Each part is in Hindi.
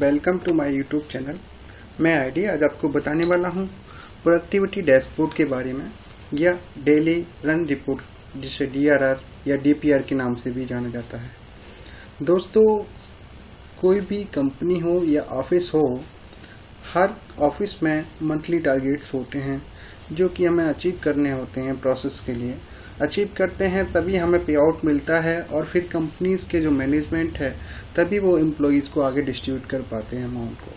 Welcome to my YouTube channel. मैं आईडी आज आपको बताने वाला हूं प्रोडक्टिविटी डैशबोर्ड के बारे में या डेली रन रिपोर्ट, जिसे DRR या DPR के नाम से भी जाना जाता है। दोस्तों, कोई भी कंपनी हो या ऑफिस हो, हर ऑफिस में मंथली टारगेट्स होते हैं जो कि हमें अचीव करने होते हैं। प्रोसेस के लिए अचीव करते हैं तभी हमें पे आउट मिलता है और फिर कंपनीज के जो मैनेजमेंट है तभी वो एम्प्लॉयज़ को आगे डिस्ट्रीब्यूट कर पाते हैं अमाउंट को।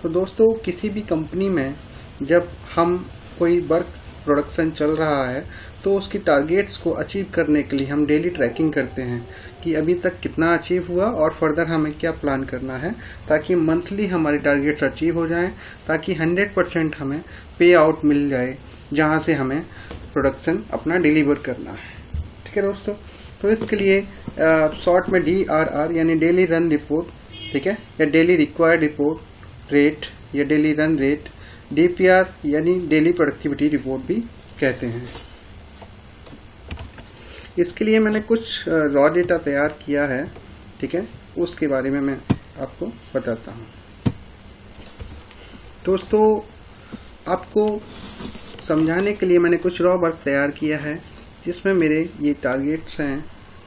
तो दोस्तों, किसी भी कंपनी में जब हम कोई वर्क प्रोडक्शन चल रहा है तो उसकी टारगेट्स को अचीव करने के लिए हम डेली ट्रैकिंग करते हैं कि अभी तक कितना अचीव हुआ और फर्दर हमें क्या प्लान करना है, ताकि मंथली हमारे टारगेट्स अचीव हो जाएं, ताकि 100% हमें पे आउट मिल जाए जहां से हमें प्रोडक्शन अपना डिलीवर करना है। ठीक है दोस्तों, तो इसके लिए शॉर्ट में DRR यानी डेली रन रिपोर्ट, ठीक है, या डेली रिक्वायर्ड रिपोर्ट रेट या डेली रन रेट, DPR यानी डेली प्रोडक्टिविटी रिपोर्ट भी कहते हैं। इसके लिए मैंने कुछ रॉ डेटा तैयार किया है, ठीक है, उसके बारे में मैं आपको बताता हूँ। दोस्तों, आपको समझाने के लिए मैंने कुछ रॉ वर्क तैयार किया है जिसमें मेरे ये टारगेट्स हैं।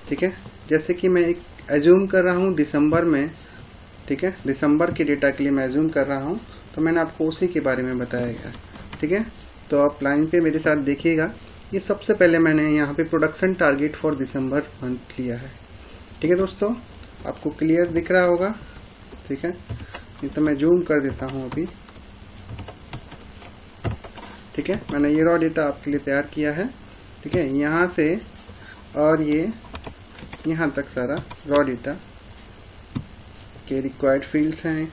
ठीक है, जैसे कि मैं एक एज्यूम कर रहा हूँ दिसंबर में, ठीक है, दिसंबर के डेटा के लिए मैं एज्यूम कर रहा हूँ, तो मैंने आपको उसी के बारे में बताया गया। ठीक है, तो आप लाइन पे मेरे साथ देखिएगा। ये सबसे पहले मैंने यहाँ पे production target for December month लिया है। ठीक है दोस्तों, आपको क्लियर दिख रहा होगा। ठीक है, ये तो मैं जूम कर देता हूँ अभी। ठीक है, मैंने ये रॉ डेटा आपके लिए तैयार किया है। ठीक है, यहाँ से और ये यहाँ तक सारा रॉ डेटा के रिक्वायर्ड फील्ड्स हैं।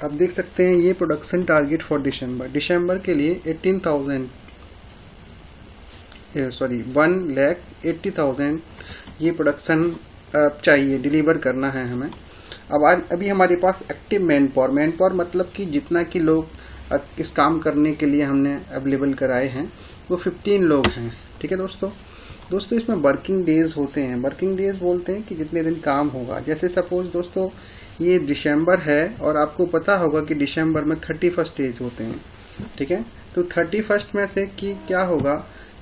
आप देख सकते हैं ये प्रोडक्शन टारगेट फॉर दिसंबर के लिए 1,80,000 ये प्रोडक्शन चाहिए, डिलीवर करना है हमें। अब अभी हमारे पास एक्टिव मैन पावर मतलब कि जितना कि लोग इस काम करने के लिए हमने अवेलेबल कराए हैं वो 15 लोग हैं। ठीक है दोस्तों, इसमें वर्किंग डेज होते हैं। वर्किंग डेज बोलते हैं कि जितने दिन काम होगा। जैसे सपोज दोस्तों ये दिसंबर है और आपको पता होगा कि दिसंबर में 31 डेज होते हैं। ठीक है, तो 31 में से कि क्या होगा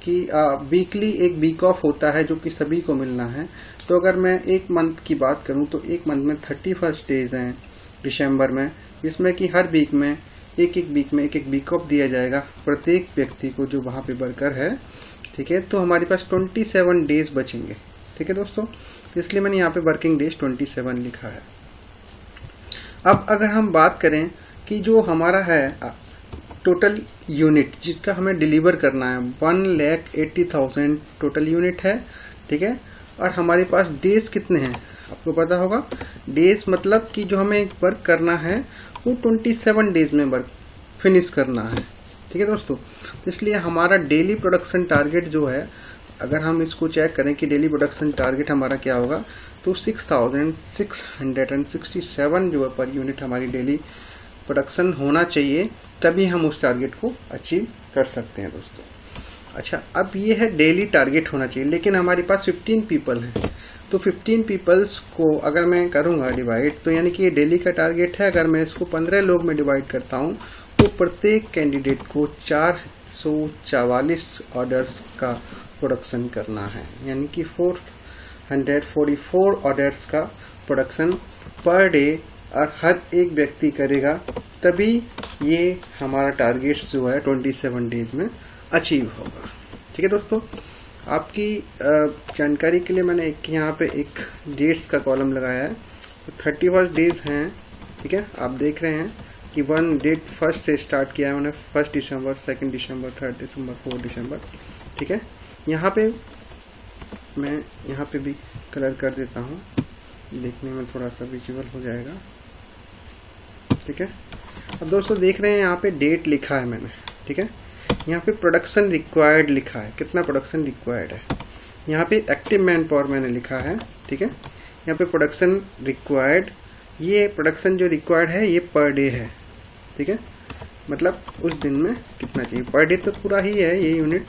कि वीकली एक वीक ऑफ होता है जो कि सभी को मिलना है। तो अगर मैं एक मंथ की बात करूं तो एक मंथ में 31 डेज हैं दिसंबर में, जिसमें कि हर वीक में एक वीक ऑफ दिया जाएगा प्रत्येक व्यक्ति को जो वहां पे वर्कर है। ठीक है, तो हमारे पास 27 डेज बचेंगे। ठीक है दोस्तों, इसलिए मैंने यहाँ पे वर्किंग डेज 27 लिखा है। अब अगर हम बात करें कि जो हमारा है टोटल यूनिट जिसका हमें डिलीवर करना है, 1,80,000 टोटल यूनिट है। ठीक है, और हमारे पास डेज कितने हैं आपको पता होगा। डेज मतलब कि जो हमें वर्क करना है वो 27 डेज में वर्क फिनिश करना है। ठीक है दोस्तों, तो इसलिए हमारा डेली प्रोडक्शन टारगेट जो है, अगर हम इसको चेक करें कि डेली प्रोडक्शन टारगेट हमारा क्या होगा, तो 6,667 जो है पर यूनिट हमारी डेली प्रोडक्शन होना चाहिए, तभी हम उस टारगेट को अचीव कर सकते हैं दोस्तों। अच्छा, अब ये है डेली टारगेट होना चाहिए, लेकिन हमारे पास 15 पीपल हैं। तो 15 पीपल्स को अगर मैं करूंगा डिवाइड, तो यानी कि ये डेली का टारगेट है। अगर मैं इसको 15 लोग में डिवाइड करता हूं तो प्रत्येक कैंडिडेट को 444 ऑर्डर्स का प्रोडक्शन करना है, यानी कि 444 ऑर्डर्स का प्रोडक्शन पर डे और हर एक व्यक्ति करेगा, तभी ये हमारा टारगेट जो है 27 डेज में अचीव होगा। ठीक है दोस्तों, आपकी जानकारी के लिए मैंने यहाँ पे एक डेट्स का कॉलम लगाया है। तो 31 डेज हैं। ठीक है, आप देख रहे हैं कि 1 डेट फर्स्ट से स्टार्ट किया है मैंने, 1 दिसंबर, 2 दिसंबर, 3 दिसंबर, 4 दिसंबर। ठीक है, यहाँ पे मैं यहाँ पे भी कलर कर देता हूँ, देखने में थोड़ा सा विजुअल हो जाएगा। ठीक है, अब दोस्तों देख रहे हैं यहाँ पे डेट लिखा है मैंने। ठीक है, यहाँ पे प्रोडक्शन रिक्वायर्ड लिखा है, कितना प्रोडक्शन रिक्वायर्ड है। यहाँ पे एक्टिव मैन पावर मैंने लिखा है। ठीक है, यहाँ पे प्रोडक्शन रिक्वायर्ड, ये प्रोडक्शन जो रिक्वायर्ड है ये पर डे है। ठीक है, मतलब उस दिन में कितना चाहिए। पर डे तो पूरा ही है ये यूनिट,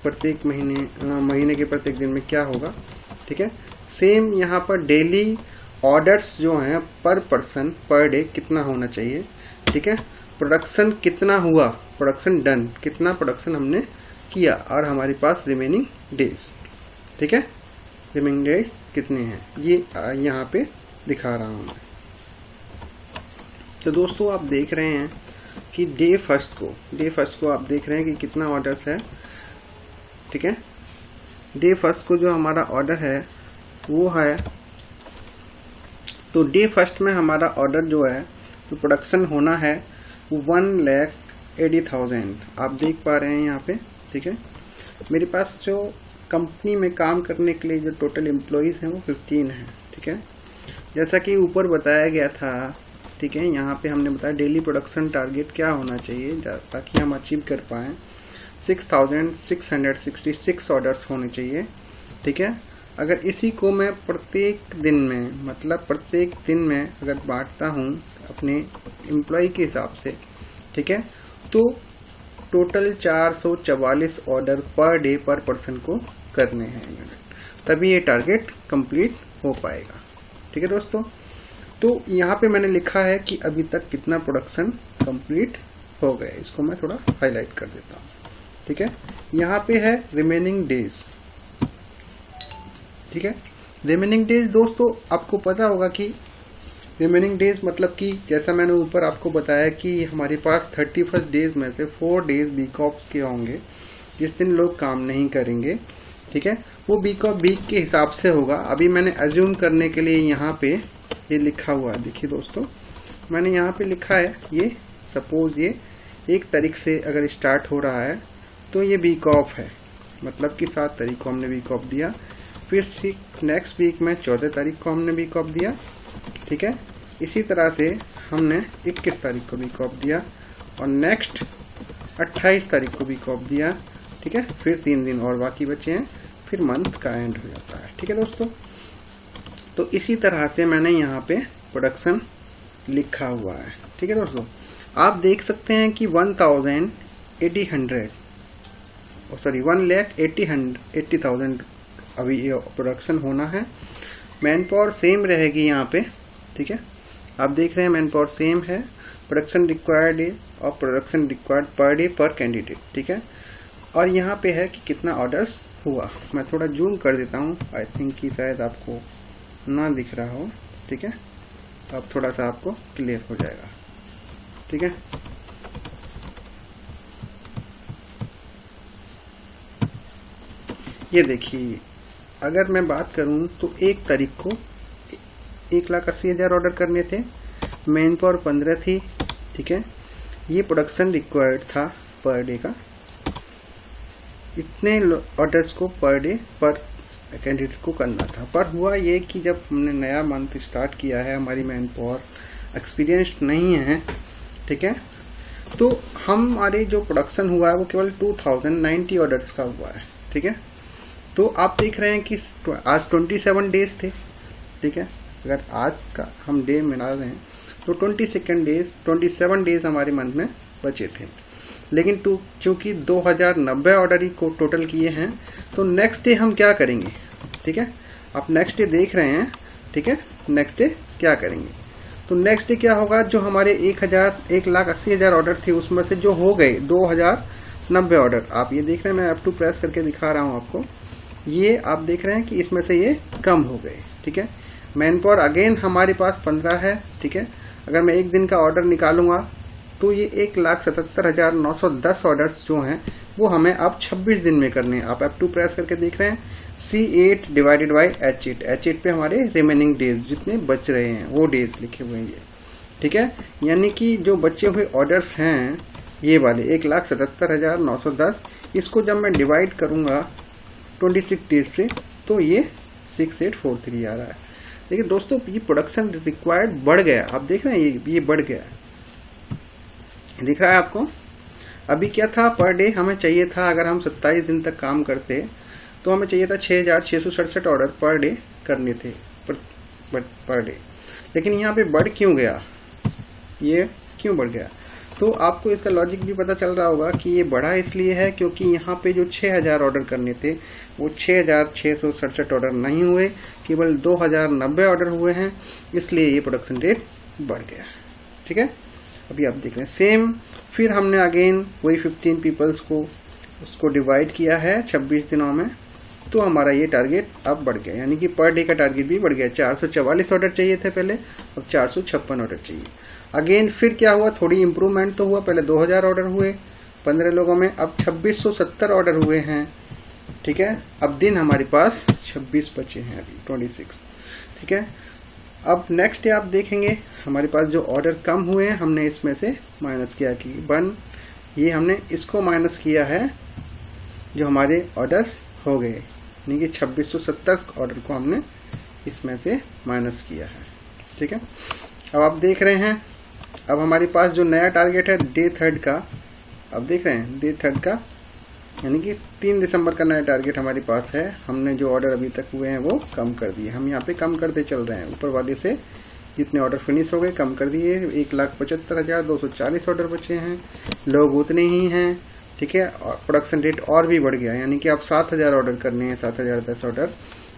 प्रत्येक महीने के प्रत्येक दिन में क्या होगा। ठीक है, सेम यहाँ पर डेली ऑर्डर्स जो हैं पर पर्सन पर डे कितना होना चाहिए, ठीक है। प्रोडक्शन कितना हुआ, प्रोडक्शन डन, कितना प्रोडक्शन हमने किया, और हमारे पास रिमेनिंग डेज, ठीक है, रिमेनिंग डेज कितने हैं ये यहाँ पे दिखा रहा हूँ मैं। तो दोस्तों आप देख रहे हैं कि डे फर्स्ट को आप देख रहे हैं कि कितना ऑर्डर्स है, ठीक है। डे फर्स्ट को जो हमारा ऑर्डर है वो है, तो डे फर्स्ट में हमारा ऑर्डर जो है तो प्रोडक्शन होना है 1,80,000 आप देख पा रहे हैं यहाँ पे, ठीक है। मेरे पास जो कंपनी में काम करने के लिए जो टोटल एम्प्लॉइज हैं वो 15 हैं, ठीक है। जैसा कि ऊपर बताया गया था, ठीक है, यहाँ पे हमने बताया डेली प्रोडक्शन टारगेट क्या होना चाहिए ताकि हम अचीव कर पाएँ। 6,666 ऑर्डर्स होने चाहिए, ठीक है। अगर इसी को मैं प्रत्येक दिन में अगर बांटता हूँ अपने एम्प्लॉय के हिसाब से, ठीक है, तो टोटल 444 ऑर्डर पर डे पर पर्सन को करने हैं, तभी ये टारगेट कंप्लीट हो पाएगा, ठीक है दोस्तों। तो यहाँ पे मैंने लिखा है कि अभी तक कितना प्रोडक्शन कंप्लीट हो गया, इसको मैं थोड़ा हाईलाइट कर देता हूँ, ठीक है। यहाँ पे है रिमेनिंग डेज, ठीक है। रिमेनिंग डेज दोस्तों आपको पता होगा कि रिमेनिंग डेज मतलब कि जैसा मैंने ऊपर आपको बताया कि हमारे पास 31 डेज में से 4 डेज वीक ऑफ्स के होंगे जिस दिन लोग काम नहीं करेंगे, ठीक है। वो वीक ऑफ वीक के हिसाब से होगा। अभी मैंने अज्यूम करने के लिए यहाँ पे ये लिखा हुआ है, देखिए दोस्तों मैंने यहाँ पे लिखा है, ये सपोज ये 1 तारीख से अगर स्टार्ट हो रहा है तो ये वीक ऑफ है, मतलब कि 7 तारीख को हमने वीक ऑफ दिया, फिर नेक्स्ट वीक में 14 तारीख को हमने वीक ऑफ दिया, ठीक है। इसी तरह से हमने 21 तारीख को वीक ऑफ दिया और नेक्स्ट 28 तारीख को वीक ऑफ दिया, ठीक है। फिर 3 दिन और बाकी बचे हैं, फिर मंथ का एंड हो जाता है, ठीक है दोस्तों। तो इसी तरह से मैंने यहाँ पे प्रोडक्शन लिखा हुआ है, ठीक है दोस्तों। आप देख सकते हैं कि 1,80,000 अभी ये प्रोडक्शन होना है। मैन पावर सेम रहेगी यहाँ पे, ठीक है। आप देख रहे हैं मैन पावर सेम है, प्रोडक्शन रिक्वायर्ड डे और प्रोडक्शन रिक्वायर्ड पर डे पर कैंडिडेट, ठीक है। और यहाँ पे है कि कितना ऑर्डर्स हुआ। मैं थोड़ा जूम कर देता हूँ, आई थिंक कि शायद आपको ना दिख रहा हो, ठीक है। अब थोड़ा सा आपको क्लियर हो जाएगा, ठीक है। ये देखिए, अगर मैं बात करूं तो 1 तारीख को 1,80,000 ऑर्डर करने थे, मैन पावर 15 थी, ठीक है। ये प्रोडक्शन रिक्वायर्ड था पर डे का, इतने ऑर्डर्स को पर डे पर कैंडिडेट को करना था। पर हुआ ये कि जब हमने नया मंथ स्टार्ट किया है, हमारी मैन पावर एक्सपीरियंस्ड नहीं है, ठीक है, तो हमारे जो प्रोडक्शन हुआ है वो केवल 2,090 ऑर्डर्स का हुआ है, ठीक है। तो आप देख रहे हैं कि आज 27 डेज थे, ठीक है। अगर आज का हम डे मिला रहे हैं तो 27 डेज हमारे मंथ में बचे थे, लेकिन चूंकि 2090 ऑर्डर ही को टोटल किए हैं, तो नेक्स्ट डे हम क्या करेंगे, ठीक है। आप नेक्स्ट डे देख रहे हैं, ठीक है। नेक्स्ट डे क्या करेंगे, तो नेक्स्ट डे क्या होगा, जो हमारे 1,80,000 ऑर्डर थे उसमें से जो हो गए 2090 ऑर्डर, आप ये देख रहे हैं, मैं F2 प्रेस करके दिखा रहा हूं आपको, ये आप देख रहे हैं कि इसमें से ये कम हो गए, ठीक है। मैन पावर अगेन हमारे पास 15 है, ठीक है। अगर मैं एक दिन का ऑर्डर निकालूंगा तो ये 1,77,910 ऑर्डर्स जो हैं वो हमें अब 26 दिन में करने हैं। आप F2 प्रेस करके देख रहे हैं, C8 डिवाइडेड बाई H8 पे हमारे रिमेनिंग डेज जितने बच रहे हैं वो डेज लिखे हुए हैं, ठीक है। यानी कि जो बचे हुए ऑर्डर्स हैं ये वाले 1,77,910, इसको जब मैं डिवाइड करूंगा 26 डेज से तो ये 6843 आ रहा है। देखिए दोस्तों, ये प्रोडक्शन रिक्वायर्ड बढ़ गया, आप देख रहे हैं ये बढ़ गया, दिख रहा है आपको। अभी क्या था, पर डे हमें चाहिए था, अगर हम 27 दिन तक काम करते तो हमें चाहिए था 6,667 ऑर्डर पर डे करने थे पर डे, लेकिन यहाँ पे बढ़ क्यों गया, ये क्यों बढ़ गया, तो आपको इसका लॉजिक भी पता चल रहा होगा कि ये बढ़ा इसलिए है क्योंकि यहाँ पे जो 6000 ऑर्डर करने थे वो 6667 ऑर्डर नहीं हुए, केवल 2090 ऑर्डर हुए हैं, इसलिए ये प्रोडक्शन रेट बढ़ गया। ठीक है, अभी आप देख रहे हैं सेम। फिर हमने अगेन वही 15 पीपल्स को उसको डिवाइड किया है 26 दिनों में, तो हमारा ये टारगेट अब बढ़ गया, यानी कि पर डे का टारगेट भी बढ़ गया। 444 ऑर्डर चाहिए थे पहले, अब 456 ऑर्डर चाहिए। अगेन फिर क्या हुआ, थोड़ी इंप्रूवमेंट तो हुआ, पहले 2000 ऑर्डर हुए 15 लोगों में, अब 2670 ऑर्डर हुए हैं। ठीक है, अब दिन हमारे पास 26 बचे हैं अभी 26। ठीक है, अब नेक्स्ट डे आप देखेंगे हमारे पास जो ऑर्डर कम हुए हैं हमने इसमें से माइनस किया कि 1, ये हमने इसको माइनस किया है जो हमारे ऑर्डर्स हो गए, यानी कि 2670 ऑर्डर को हमने इसमें से माइनस किया है। ठीक है, अब आप देख रहे हैं अब हमारे पास जो नया टारगेट है डे 3 का, अब देख रहे हैं डे 3 का, यानी कि 3 दिसंबर का नया टारगेट हमारे पास है। हमने जो ऑर्डर अभी तक हुए हैं वो कम कर दिए, हम यहाँ पे कम करते चल रहे हैं, ऊपर वाले से जितने ऑर्डर फिनिश हो गए कम कर दिए। 1,75,240 ऑर्डर बचे हैं, लोग उतने ही हैं। ठीक है, और प्रोडक्शन रेट और भी बढ़ गया, यानी कि आप 7000 ऑर्डर करने हैं, 7010 ऑर्डर।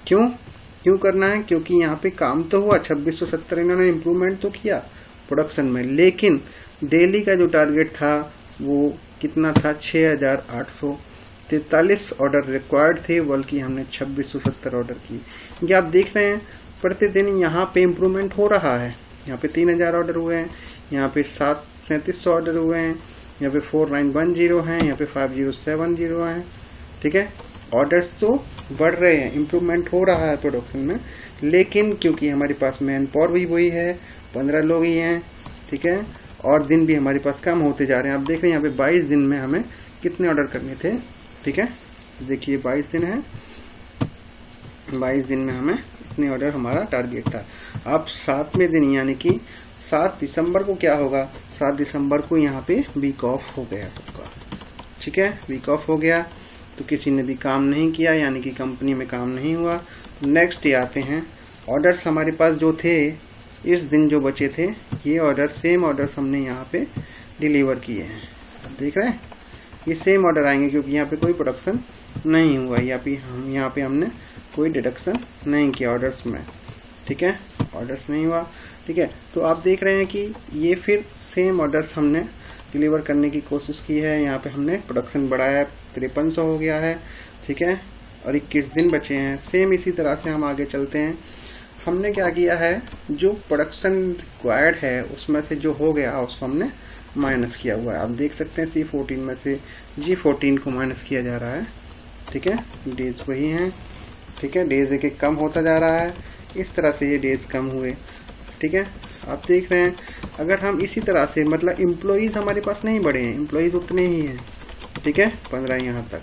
क्यों करना है, क्योंकि यहाँ पे काम तो हुआ 2670, इन्होंने इम्प्रूवमेंट तो किया प्रोडक्शन में, लेकिन डेली का जो टारगेट था वो कितना था, 6843 ऑर्डर रिक्वायर्ड थे, बल्कि हमने 2670 ऑर्डर की। क्योंकि आप देख रहे हैं प्रतिदिन यहाँ पे इम्प्रूवमेंट हो रहा है। यहाँ पे 3000 ऑर्डर हुए हैं, यहाँ पे 3700 ऑर्डर हुए हैं, यहाँ पे 4910 हैं, यहाँ पे 5070 हैं। ठीक है, ऑर्डर्स तो बढ़ रहे हैं, इम्प्रूवमेंट हो रहा है प्रोडक्शन में, लेकिन क्योंकि हमारे पास मैन पावर भी वही है, 15 लोग ही हैं। ठीक है, और दिन भी हमारे पास कम होते जा रहे हैं। आप देख रहे हैं यहाँ पे 22 दिन में हमें कितने ऑर्डर करने थे। ठीक है, देखिए 22 दिन है, 22 दिन में हमें इतने ऑर्डर हमारा टारगेट था। अब 7वें दिन यानी कि 7 दिसंबर को क्या होगा, 7 दिसंबर को यहाँ पे वीक ऑफ हो गया सबका। ठीक है, वीक ऑफ हो गया तो किसी ने भी काम नहीं किया, यानी कि कंपनी में काम नहीं हुआ। नेक्स्ट डे आते हैं, ऑर्डर्स हमारे पास जो थे इस दिन जो बचे थे, ये ऑर्डर सेम ऑर्डर्स हमने यहाँ पे डिलीवर किए हैं। देख रहे हैं ये सेम ऑर्डर आएंगे क्योंकि यहाँ पे कोई प्रोडक्शन नहीं हुआ, यहाँ पे हमने कोई डिडक्शन नहीं किया ऑर्डर्स में। ठीक है, ऑर्डर्स नहीं हुआ। ठीक है, तो आप देख रहे हैं कि ये फिर सेम ऑर्डर्स हमने डिलीवर करने की कोशिश की है। यहाँ पे हमने प्रोडक्शन बढ़ाया, 5300 हो गया है। ठीक है, और 21 दिन बचे हैं। सेम इसी तरह से हम आगे चलते हैं। हमने क्या किया है, जो प्रोडक्शन रिक्वायर्ड है उसमें से जो हो गया उसको हमने माइनस किया हुआ है। आप देख सकते हैं C14 में से G14 को माइनस किया जा रहा है। ठीक है, डेज वही हैं। ठीक है, डेज एक कम होता जा रहा है, इस तरह से ये डेज कम हुए। ठीक है, आप देख रहे हैं अगर हम इसी तरह से, मतलब इम्प्लॉइज हमारे पास नहीं बढ़े हैं, इम्प्लॉइज उतने ही हैं। ठीक है, 15 यहाँ तक,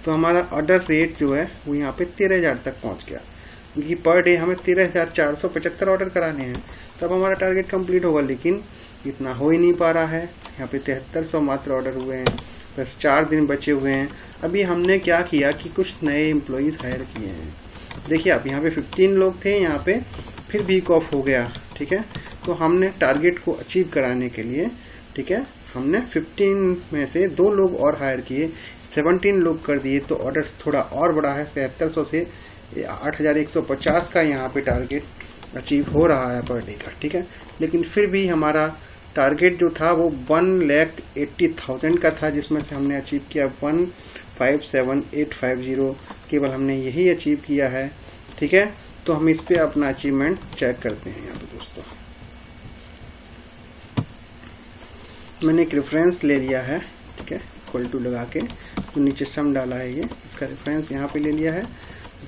तो हमारा ऑर्डर रेट जो है वो यहाँ पे 13000 तक पहुँच गया। क्योंकि पर डे हमें 13475 ऑर्डर कराने हैं, तब हमारा टारगेट कंप्लीट होगा, लेकिन इतना हो ही नहीं पा रहा है। यहाँ पे 7300 मात्र ऑर्डर हुए हैं, बस 4 दिन बचे हुए हैं। अभी हमने क्या किया कि कुछ नए एम्प्लॉइज हायर किए हैं। देखिए आप यहाँ पे 15 लोग थे, यहाँ पे फिर वीक ऑफ हो गया। ठीक है, तो हमने टारगेट को अचीव कराने के लिए, ठीक है, हमने 15 में से 2 लोग और हायर किए, 17 लोग कर दिए, तो ऑर्डर थोड़ा और बड़ा है, 7300 से 8150 का यहाँ पे टारगेट अचीव हो रहा है पर डे का। ठीक है, लेकिन फिर भी हमारा टारगेट जो था वो 1,80,000 का था, जिसमें से हमने अचीव किया 1,57,850, केवल हमने यही अचीव किया है। ठीक है, तो हम इस पे अपना अचीवमेंट चेक करते हैं। यहाँ पे दोस्तों मैंने एक रेफरेंस ले लिया है। ठीक है, इक्वल टू लगा के जो नीचे सम डाला है, ये इसका रेफरेंस यहाँ पे ले लिया है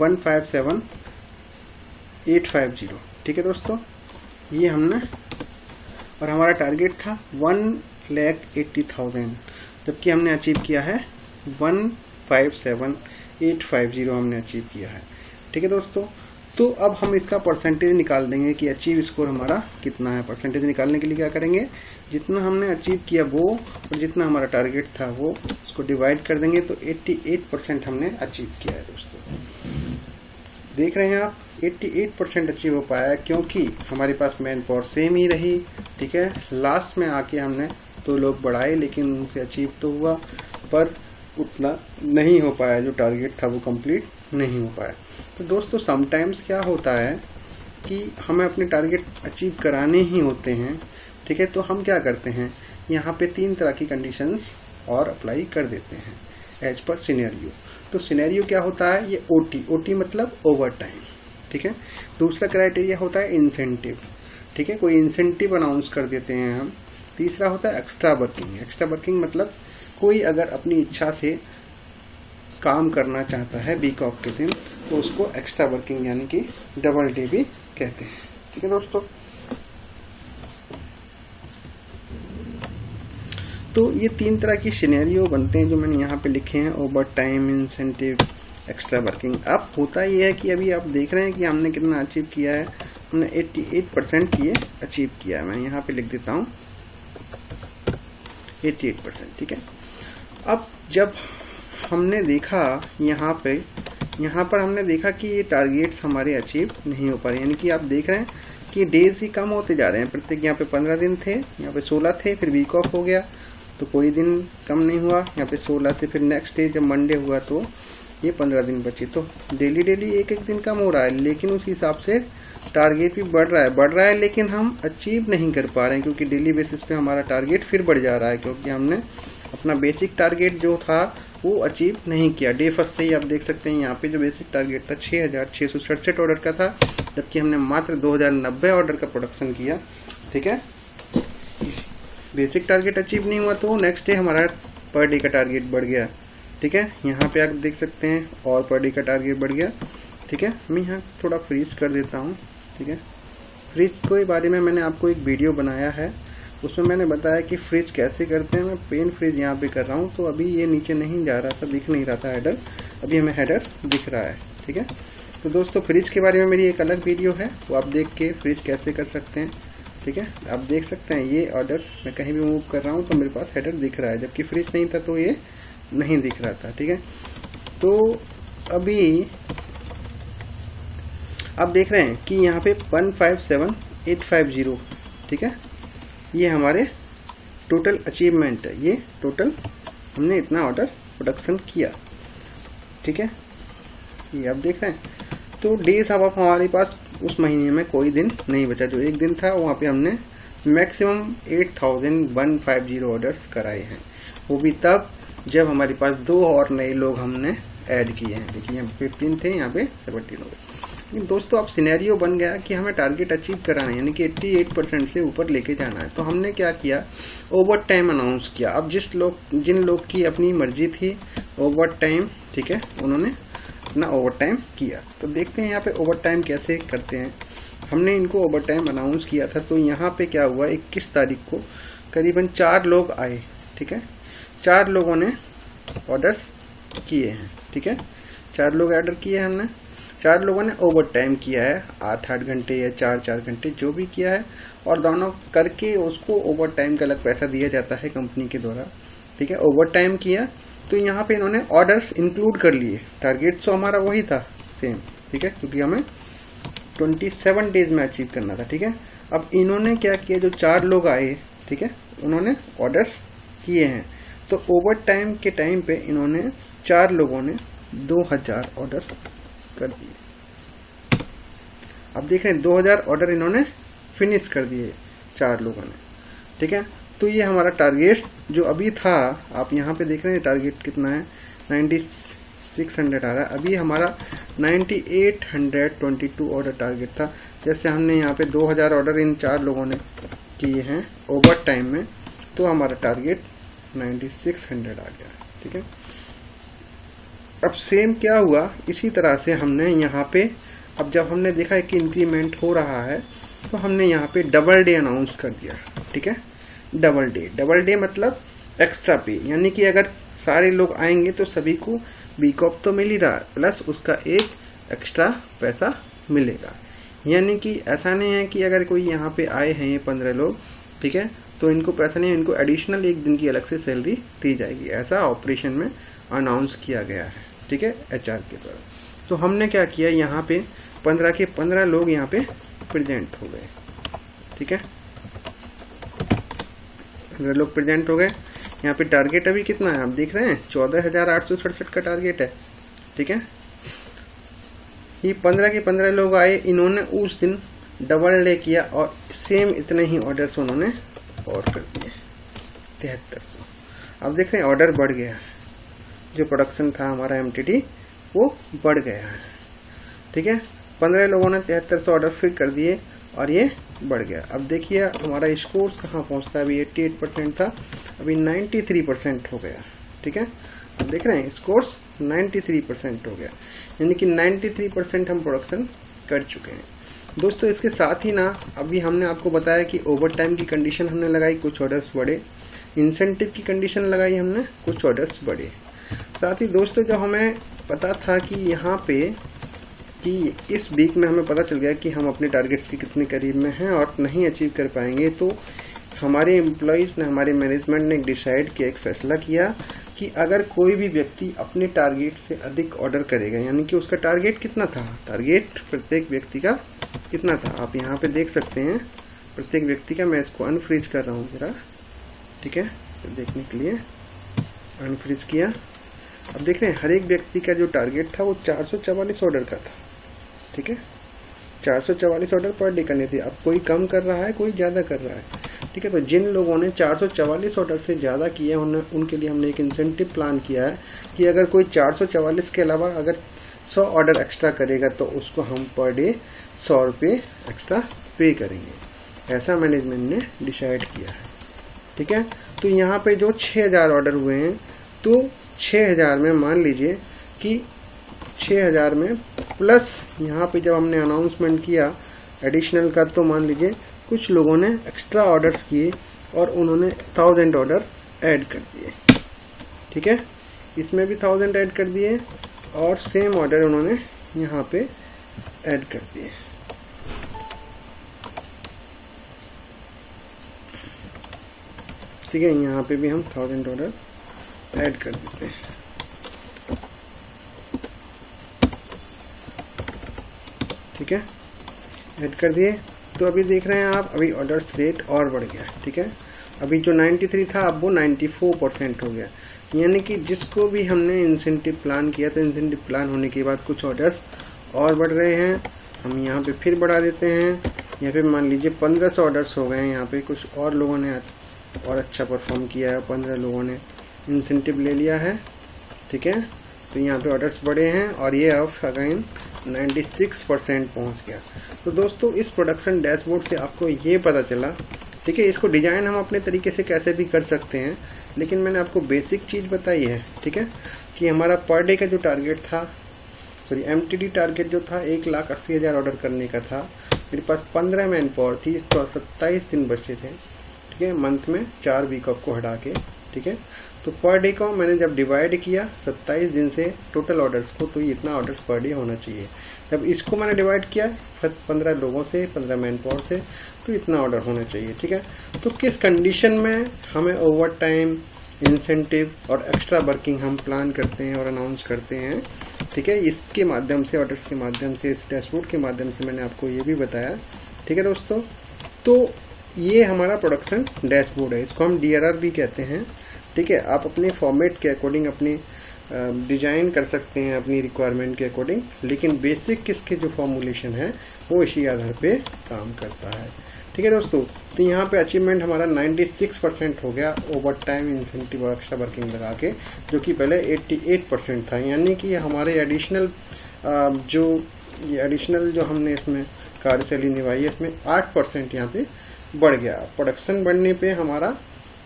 1,57,850। ठीक है दोस्तों, ये हमने, और हमारा टारगेट था 1,80,000, जबकि हमने अचीव किया है 1,57,850 हमने अचीव किया है। ठीक है दोस्तों, तो अब हम इसका परसेंटेज निकाल देंगे कि अचीव स्कोर हमारा कितना है। परसेंटेज निकालने के लिए क्या करेंगे, जितना हमने अचीव किया वो और जितना हमारा टारगेट था वो उसको डिवाइड कर देंगे, तो 88% हमने अचीव किया है दोस्तों। देख रहे हैं आप, 88% अचीव हो पाया है, क्योंकि हमारे पास मैन पावर सेम ही रही। ठीक है, लास्ट में आके हमने तो लोग बढ़ाए, लेकिन उनसे अचीव तो हुआ पर उतना नहीं हो पाया, जो टारगेट था वो कंप्लीट नहीं हो पाया। तो दोस्तों समटाइम्स क्या होता है कि हमें अपने टारगेट अचीव कराने ही होते हैं, ठीक है। तो हम क्या करते हैं, यहाँ पे 3 तरह की कंडीशंस और अप्लाई कर देते हैं एज पर सिनेरियो। तो सिनेरियो क्या होता है, ये ओटी मतलब ओवर टाइम, ठीक है। दूसरा क्राइटेरिया होता है इंसेंटिव, ठीक है, कोई इंसेंटिव अनाउंस कर देते हैं हम। तीसरा होता है एक्स्ट्रा वर्किंग। एक्स्ट्रा वर्किंग मतलब कोई अगर अपनी इच्छा से काम करना चाहता है वीक ऑफ के दिन, तो उसको एक्स्ट्रा वर्किंग यानी कि डबल डे भी कहते हैं, ठीक है दोस्तों। तो ये 3 तरह की सिनेरियो बनते हैं जो मैंने यहाँ पे लिखे हैं, over time, incentive, extra working. अब होता ये है कि अभी आप देख रहे हैं कि हमने कितना अचीव किया है, हमने 88% ये अचीव किया है। मैं यहाँ पे लिख देता हूँ 88%, ठीक है। अब जब हमने देखा यहाँ पर हमने देखा कि ये टारगेट्स हमारे अचीव नहीं हो पा रहे, यानी कि आप देख रहे हैं कि डेज ही कम होते जा रहे हैं। प्रत्येक यहाँ पे 15 दिन थे, यहाँ पे 16 थे, फिर वीक ऑफ हो गया तो कोई दिन कम नहीं हुआ, यहाँ पे 16 से फिर नेक्स्ट डे जब मंडे हुआ तो ये 15 दिन बचे। तो डेली एक दिन कम हो रहा है, लेकिन उस हिसाब से टारगेट भी बढ़ रहा है, लेकिन हम अचीव नहीं कर पा रहे हैं, क्योंकि डेली बेसिस पे हमारा टारगेट फिर बढ़ जा रहा है, क्योंकि हमने अपना बेसिक टारगेट जो था वो अचीव नहीं किया। डे फर्स्ट से ही आप देख सकते हैं यहाँ पे जो बेसिक टारगेट था 6667 ऑर्डर का था, जबकि हमने मात्र 2090 ऑर्डर का प्रोडक्शन किया, ठीक है। बेसिक टारगेट अचीव नहीं हुआ तो नेक्स्ट डे हमारा पर डे का टारगेट बढ़ गया, ठीक है। यहाँ पे आप देख सकते हैं और पर डे का टारगेट बढ़ गया, ठीक है। मैं यहाँ थोड़ा फ्रीज कर देता हूँ, ठीक है। फ्रीज के बारे में मैंने आपको एक वीडियो बनाया है, उसमें मैंने बताया कि फ्रीज कैसे करते हैं। मैं पेन फ्रीज यहाँ पे कर रहा हूँ, तो अभी ये नीचे नहीं जा रहा था, दिख नहीं रहा था हेडर, अभी हमें हेडर दिख रहा है, ठीक है। तो दोस्तों फ्रीज के बारे में मेरी एक अलग वीडियो है, वो आप देख के फ्रीज कैसे कर सकते हैं, ठीक है। आप देख सकते हैं ये ऑर्डर मैं कहीं भी मूव कर रहा हूँ तो मेरे पास हेडर दिख रहा है, जबकि फ्रीज नहीं था तो ये नहीं दिख रहा था, ठीक है। तो अभी आप देख रहे हैं कि यहाँ पे 157850, ठीक है, ये हमारे टोटल अचीवमेंट है, ये टोटल हमने इतना ऑर्डर प्रोडक्शन किया, ठीक है। ये आप देख रहे हैं। तो डेज अब हमारे पास उस महीने में कोई दिन नहीं बचा, जो एक दिन था वहाँ पे हमने मैक्सिमम 8150 ऑर्डर्स कराए हैं, वो भी तब जब हमारे पास 2 और नए लोग हमने ऐड किए हैं। देखिए यहाँ 15 थे, यहाँ पे 17 हो गए। दोस्तों अब सिनेरियो बन गया कि हमें टारगेट अचीव कराना है, यानी कि 88% से ऊपर लेके जाना है। तो हमने क्या किया, ओवर टाइम अनाउंस किया। अब जिन लोग की अपनी मर्जी थी ओवर टाइम, ठीक है, उन्होंने अपना ओवर टाइम किया। तो देखते हैं यहाँ पे ओवर टाइम कैसे करते हैं। हमने इनको ओवर टाइम अनाउंस किया था, तो यहाँ पे क्या हुआ, 21 तारीख को करीबन 4 लोग आए, ठीक है। 4 लोगों ने ऑर्डर्स किए हैं, ठीक है। 4 लोग ऑर्डर किए हैं हमने, 4 लोगों ने ओवर टाइम किया है, 8 घंटे या 4 घंटे जो भी किया है, और दोनों करके उसको ओवर टाइम का अलग पैसा दिया जाता है कंपनी के द्वारा, ठीक है। ओवर टाइम किया तो यहाँ पे इन्होंने ऑर्डर्स इंक्लूड कर लिए। टारगेट तो हमारा वही था सेम, ठीक है, क्योंकि हमें 27 डेज में अचीव करना था, ठीक है। अब इन्होंने क्या किया, जो 4 लोग आए, ठीक है, उन्होंने ऑर्डर्स किए हैं, तो ओवर टाइम के टाइम पे इन्होंने 4 लोगों ने 2000 ऑर्डर कर दिए। अब देख रहे हैं 2000 ऑर्डर इन्होंने फिनिश कर दिए 4 लोगों ने, ठीक है। तो ये हमारा टारगेट जो अभी था, आप यहाँ पे देख रहे हैं टारगेट कितना है, 9600 आ रहा है। अभी हमारा 9822 ऑर्डर टारगेट था। जैसे हमने यहाँ पे 2000 ऑर्डर इन 4 लोगों ने किए हैं ओवर टाइम में, तो हमारा टारगेट 9600 आ गया, ठीक है। अब सेम क्या हुआ, इसी तरह से हमने यहाँ पे, अब जब हमने देखा है कि इंक्रीमेंट हो रहा है, तो हमने यहाँ पे डबल डे अनाउंस कर दिया, ठीक है। डबल डे मतलब एक्स्ट्रा पे, यानी कि अगर सारे लोग आएंगे तो सभी को वीक ऑफ तो मिल ही रहा, प्लस उसका एक एक्स्ट्रा पैसा मिलेगा। यानी कि ऐसा नहीं है कि अगर कोई यहाँ पे आए हैं ये 15 लोग, ठीक है, तो इनको पैसा नहीं, इनको एडिशनल एक दिन की अलग से सैलरी दी जाएगी। ऐसा ऑपरेशन में अनाउंस किया गया है, ठीक है, HR के द्वारा। तो हमने क्या किया, यहाँ पे 15 के 15 लोग यहाँ पे प्रेजेंट हो गए, ठीक है। 15 लोग प्रेजेंट हो गए। यहाँ पे टारगेट अभी कितना है आप देख रहे हैं, 14,867 का टारगेट है। ठीक है, ये 15 के 15 लोग आए, इन्होंने उस दिन डबल डे किया और सेम इतने ही ऑर्डर्स उन्होंने और कर दिए 7300। अब देख रहे हैं ऑर्डर बढ़ गया, जो प्रोडक्शन था हमारा एमटीडी वो बढ़ गया है। ठीक है, 15 लोगों ने 7300 ऑर्डर फिर कर दिए और ये बढ़ गया। अब देखिए हमारा स्कोर कहाँ पहुँचता है, अभी 88% था, अभी 93% हो गया। ठीक है, अब देख रहे हैं स्कोर्स 93% हो गया, यानी कि 93% हम प्रोडक्शन कर चुके हैं दोस्तों। इसके साथ ही ना अभी हमने आपको बताया कि ओवर टाइम की कंडीशन हमने लगाई, कुछ ऑर्डर्स बढ़े, इंसेंटिव की कंडीशन लगाई हमने, कुछ ऑर्डर्स बढ़े। साथ ही दोस्तों जो हमें पता था कि यहाँ पे कि इस वीक में हमें पता चल गया कि हम अपने टारगेट्स के कितने करीब में हैं और नहीं अचीव कर पाएंगे, तो हमारे एम्प्लॉयज ने, हमारे मैनेजमेंट ने डिसाइड किया, एक फैसला किया कि अगर कोई भी व्यक्ति अपने टारगेट से अधिक ऑर्डर करेगा, यानी कि उसका टारगेट कितना था, टारगेट प्रत्येक व्यक्ति का कितना था, आप यहाँ पे देख सकते हैं प्रत्येक व्यक्ति का। मैं इसको अनफ्रीज कर रहा हूँ जरा, ठीक है, तो देखने के लिए अनफ्रीज किया। अब देख रहे हैं हर एक व्यक्ति का जो टारगेट था वो 444 ऑर्डर का था। ठीक है, 444 ऑर्डर पर डे करने थे। अब कोई कम कर रहा है, कोई ज्यादा कर रहा है। ठीक है, तो जिन लोगों ने 444 ऑर्डर से ज्यादा किए उनके लिए हमने एक इंसेंटिव प्लान किया है कि अगर कोई 444 के अलावा अगर 100 ऑर्डर एक्स्ट्रा करेगा तो उसको हम पर डे 100 रुपये एक्स्ट्रा पे करेंगे। ऐसा मैनेजमेंट ने डिसाइड किया है। ठीक है, तो यहाँ पे जो 6000 ऑर्डर हुए हैं, तो 6000 में मान लीजिए कि 6000 में प्लस यहाँ पे जब हमने अनाउंसमेंट किया एडिशनल का, तो मान लीजिए कुछ लोगों ने एक्स्ट्रा ऑर्डर्स किए और उन्होंने 1000 ऑर्डर ऐड कर दिए। ठीक है, इसमें भी 1000 ऐड कर दिए और सेम ऑर्डर उन्होंने यहाँ पे ऐड कर दिए। ठीक है, यहाँ पे भी हम 1000 ऑर्डर ऐड कर देते हैं। ठीक है, ऐड कर दिए। तो अभी देख रहे हैं आप, अभी ऑर्डर्स रेट और बढ़ गया। ठीक है, अभी जो 93 था अब वो 94% हो गया, यानी कि जिसको भी हमने इंसेंटिव प्लान किया था, इंसेंटिव प्लान होने के बाद कुछ ऑर्डर्स और बढ़ रहे हैं। हम यहाँ पे फिर बढ़ा देते हैं, यहाँ पे मान लीजिए 1500 ऑर्डर्स हो गए हैं। यहाँ पे कुछ और लोगों ने और अच्छा परफॉर्म किया है, 15 लोगों ने इंसेंटिव ले लिया है। ठीक है, तो यहाँ पे ऑर्डर्स बढ़े हैं और ये अब अगेन 96% पहुंच गया। तो दोस्तों इस प्रोडक्शन डैशबोर्ड से आपको ये पता चला, ठीक है, इसको डिजाइन हम अपने तरीके से कैसे भी कर सकते हैं, लेकिन मैंने आपको बेसिक चीज बताई है। ठीक है, कि हमारा पर डे का जो टारगेट था, सॉरी एमटीडी टारगेट जो था 1,80,000 ऑर्डर करने का था। मेरे पास 15 मैन पावर थी, तो 27 दिन बचे थे। ठीक है, मंथ में 4 वीक ऑफ को हटा के। ठीक है, तो पर डे को मैंने जब डिवाइड किया 27 दिन से टोटल ऑर्डर्स को, तो इतना ऑर्डर्स पर डे होना चाहिए। जब इसको मैंने डिवाइड किया 15 लोगों से, 15 मैन पावर से, तो इतना ऑर्डर होना चाहिए। ठीक है, तो किस कंडीशन में हमें ओवर टाइम, इंसेंटिव और एक्स्ट्रा वर्किंग हम प्लान करते हैं और अनाउंस करते हैं। ठीक है, इसके माध्यम से, ऑर्डर्स के माध्यम से, इस डैशबोर्ड के माध्यम से मैंने आपको ये भी बताया। ठीक है दोस्तों, तो ये हमारा प्रोडक्शन डैशबोर्ड है, इसको हम DRR भी कहते हैं। ठीक है, आप अपने फॉर्मेट के अकॉर्डिंग अपने डिजाइन कर सकते हैं अपनी रिक्वायरमेंट के अकॉर्डिंग, लेकिन बेसिक इसके जो फॉर्मुलेशन है वो इसी आधार पे काम करता है। ठीक है दोस्तों, तो यहाँ पे अचीवमेंट हमारा 96% हो गया ओवर टाइम, इंसेंटिव और एक्स्ट्रा वर्किंग लगा के, जो कि पहले 88% था। यानी कि हमारे एडिशनल जो हमने इसमें कार्यशैली निभाई है, इसमें 8% यहाँ पे बढ़ गया। प्रोडक्शन बढ़ने पे हमारा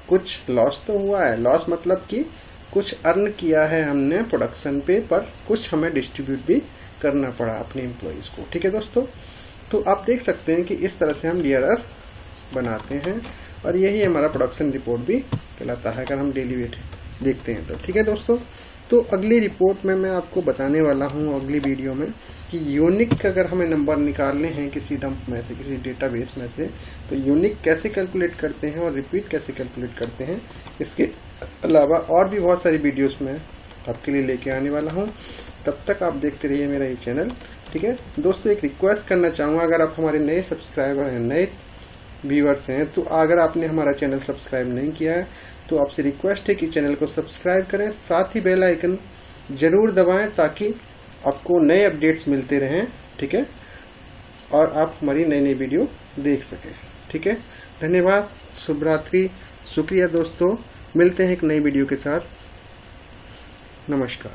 कुछ लॉस तो हुआ है, लॉस मतलब कि कुछ अर्न किया है हमने प्रोडक्शन पे, पर कुछ हमें डिस्ट्रीब्यूट भी करना पड़ा अपने एम्प्लॉइज को। ठीक है दोस्तों, तो आप देख सकते हैं कि इस तरह से हम DRR बनाते हैं और यही हमारा प्रोडक्शन रिपोर्ट भी कहलाता है, अगर हम डेली वेट देखते हैं तो। ठीक है दोस्तों, तो अगली रिपोर्ट में मैं आपको बताने वाला हूँ, अगली वीडियो में, कि यूनिक अगर हमें नंबर निकालने हैं किसी डंप में से, किसी डेटाबेस में से, तो यूनिक कैसे कैलकुलेट करते हैं और रिपीट कैसे कैलकुलेट करते हैं। इसके अलावा और भी बहुत सारी वीडियोस में आपके लिए लेके आने वाला हूँ। तब तक आप देखते रहिए मेरा ये चैनल। ठीक है दोस्तों, एक रिक्वेस्ट करना चाहूँगा, अगर आप हमारे नए सब्सक्राइबर हैं, नए व्यूअर्स हैं। तो अगर आपने हमारा चैनल सब्सक्राइब नहीं किया है तो आपसे रिक्वेस्ट है कि चैनल को सब्सक्राइब करें, साथ ही बेल आइकन जरूर दबाएं ताकि आपको नए अपडेट्स मिलते रहें, ठीक है, और आप हमारी नई नई वीडियो देख सकें। ठीक है, धन्यवाद, शुभ रात्रि, शुक्रिया दोस्तों। मिलते हैं एक नई वीडियो के साथ। नमस्कार।